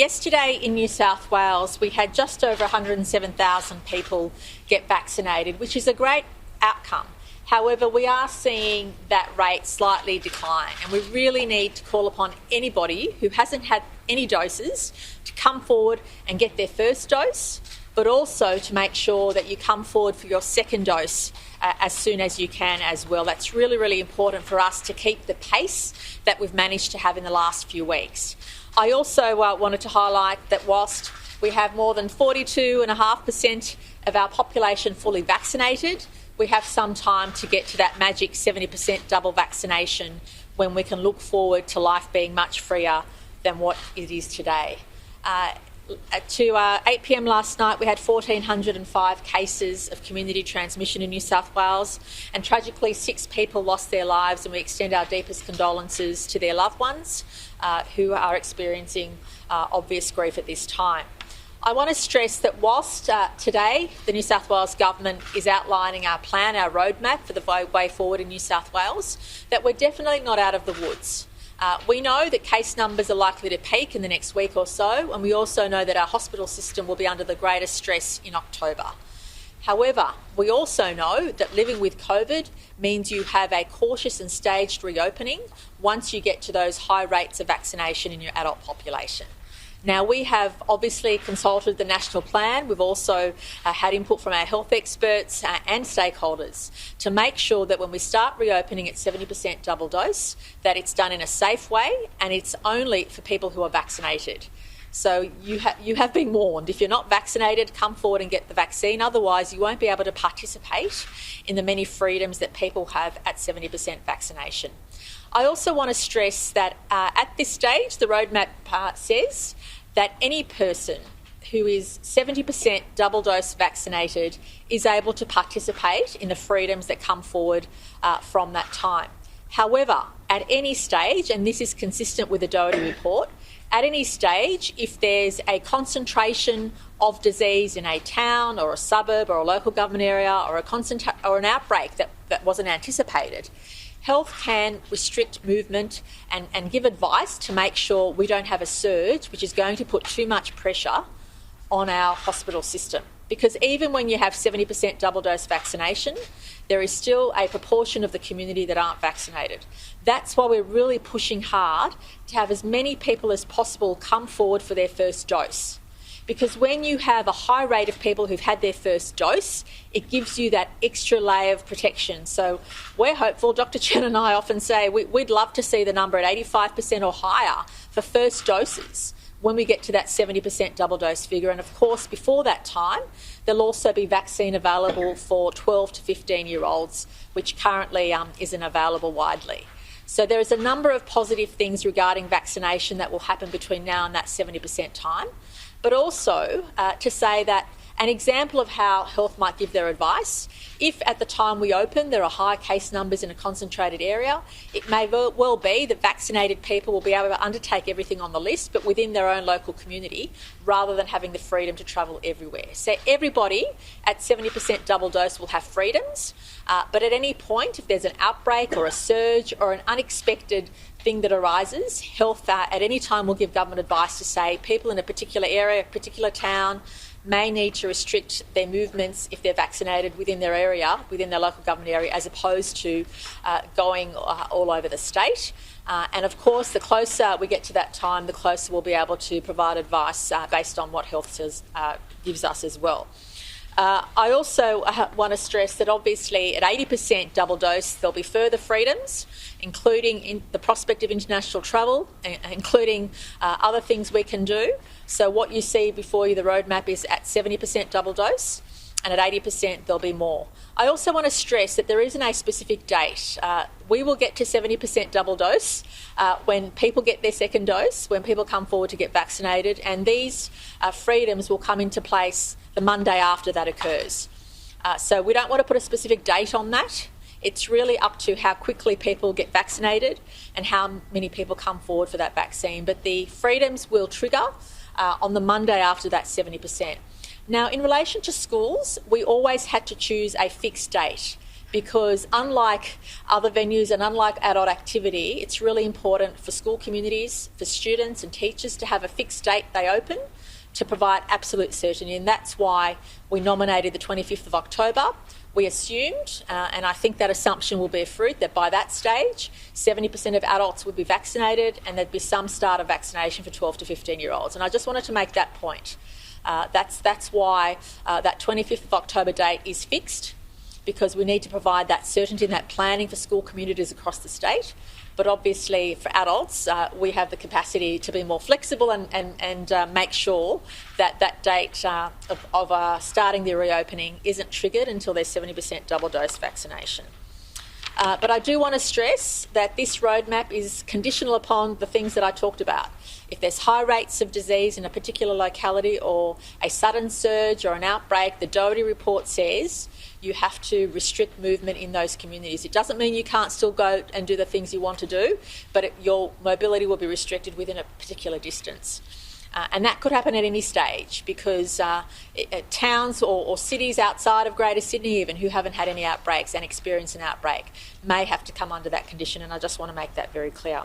Yesterday in New South Wales, we had just over 107,000 people get vaccinated, which is a great outcome. However, we are seeing that rate slightly decline, and we really need to call upon anybody who hasn't had any doses to come forward and get their first dose, but also to make sure that you come forward for your second dose as soon as you can as well. That's really, really important for us to keep the pace that we've managed to have in the last few weeks. I also wanted to highlight that whilst we have more than 42.5% of our population fully vaccinated, we have some time to get to that magic 70% double vaccination when we can look forward to life being much freer than what it is today. To 8 p.m. last night, we had 1,405 cases of community transmission in New South Wales, and tragically 6 people lost their lives, and we extend our deepest condolences to their loved ones who are experiencing obvious grief at this time. I want to stress that whilst today the New South Wales Government is outlining our plan, our roadmap for the way forward in New South Wales, that we're definitely not out of the woods. We know that case numbers are likely to peak in the next week or so, and we also know that our hospital system will be under the greatest stress in October. However, we also know that living with COVID means you have a cautious and staged reopening once you get to those high rates of vaccination in your adult population. Now, we have obviously consulted the national plan. We've also had input from our health experts and stakeholders to make sure that when we start reopening at 70% double dose, that it's done in a safe way and it's only for people who are vaccinated. So you have been warned. If you're not vaccinated, come forward and get the vaccine. Otherwise, you won't be able to participate in the many freedoms that people have at 70% vaccination. I also want to stress that at this stage, the roadmap says that any person who is 70% double dose vaccinated is able to participate in the freedoms that come forward from that time. However, at any stage, and this is consistent with the Doherty report, at any stage, if there's a concentration of disease in a town or a suburb or a local government area or an outbreak that wasn't anticipated, health can restrict movement and give advice to make sure we don't have a surge which is going to put too much pressure on our hospital system. Because even when you have 70% double dose vaccination, there is still a proportion of the community that aren't vaccinated. That's why we're really pushing hard to have as many people as possible come forward for their first dose. Because when you have a high rate of people who've had their first dose, it gives you that extra layer of protection. So we're hopeful. Dr. Chen and I often say we'd love to see the number at 85% or higher for first doses when we get to that 70% double dose figure. And of course, before that time, there'll also be vaccine available for 12 to 15-year-olds, which currently isn't available widely. So there is a number of positive things regarding vaccination that will happen between now and that 70% time. But also to say that an example of how health might give their advice, if at the time we open there are high case numbers in a concentrated area, it may well be that vaccinated people will be able to undertake everything on the list but within their own local community rather than having the freedom to travel everywhere. So everybody at 70% double dose will have freedoms, but at any point if there's an outbreak or a surge or an unexpected thing that arises, health at any time will give government advice to say people in a particular area, a particular town, may need to restrict their movements if they're vaccinated within their area, within their local government area, as opposed to going all over the state. And of course, the closer we get to that time, the closer we'll be able to provide advice based on what health gives us as well. I also want to stress that obviously at 80% double dose, there'll be further freedoms, including the prospect of international travel, including other things we can do. So what you see before you, the roadmap is at 70% double dose, and at 80% there'll be more. I also want to stress that there isn't a specific date. We will get to 70% double dose when people get their second dose, when people come forward to get vaccinated, and these freedoms will come into place the Monday after that occurs. So we don't want to put a specific date on that. It's really up to how quickly people get vaccinated and how many people come forward for that vaccine. But the freedoms will trigger on the Monday after that 70%. Now, in relation to schools, we always had to choose a fixed date. because unlike other venues and unlike adult activity, it's really important for school communities, for students and teachers to have a fixed date they open to provide absolute certainty, and that's why we nominated the 25th of October. We assumed, and I think that assumption will bear fruit, that by that stage 70% of adults would be vaccinated and there'd be some start of vaccination for 12 to 15-year-olds. And I just wanted to make that point. That's why that 25th of October date is fixed, because we need to provide that certainty and that planning for school communities across the state. But obviously for adults, we have the capacity to be more flexible and make sure that that date of starting the reopening isn't triggered until there's 70% double dose vaccination. But I do want to stress that this roadmap is conditional upon the things that I talked about. If there's high rates of disease in a particular locality or a sudden surge or an outbreak, the Doherty report says you have to restrict movement in those communities. It doesn't mean you can't still go and do the things you want to do, but your mobility will be restricted within a particular distance. And that could happen at any stage, because towns or cities outside of Greater Sydney even who haven't had any outbreaks and experience an outbreak may have to come under that condition, and I just want to make that very clear.